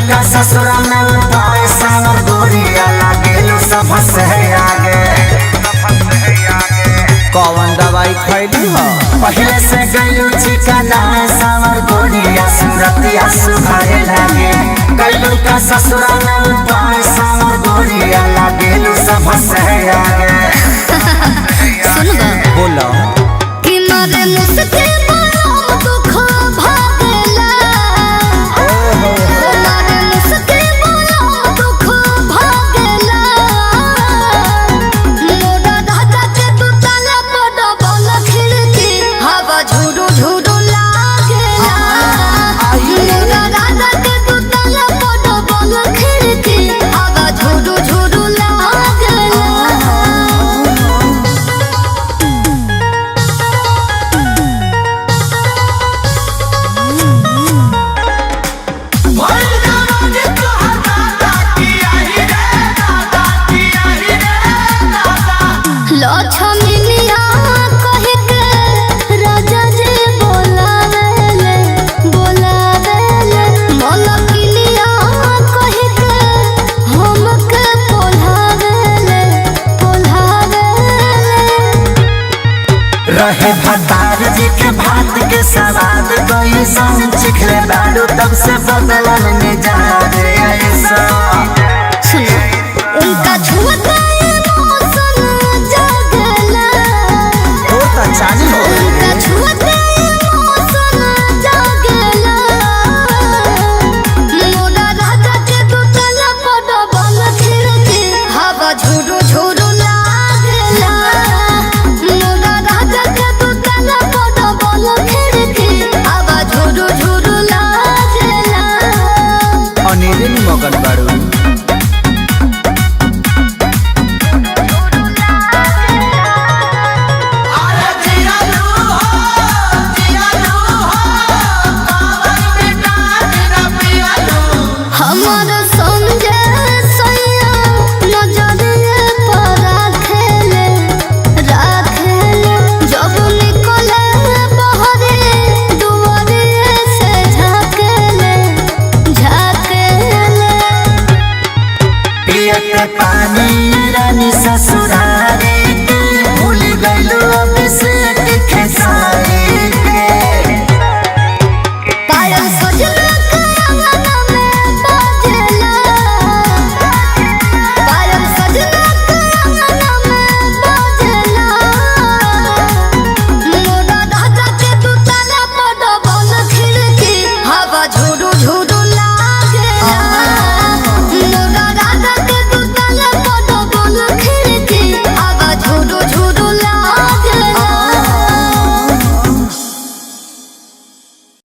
का ससुरा में पैसा और गोरिया लागेलू सब से आगे। कौन दवाई खैली हो? पहले से गैलू चिकना सावर गोरिया सूरतिया सुधारे लागे। गैलू का ससुरा में पैसा और गोरिया लागेलू सब से आगे। सुन बा बोलो कि मारे मुझसे रहे भतार जी के भात के सवाद कोई सन चिखले बाड़ू तब से बदलन में जा रे ऐसा। उनका छुआ मौसम जगला तो चालू हो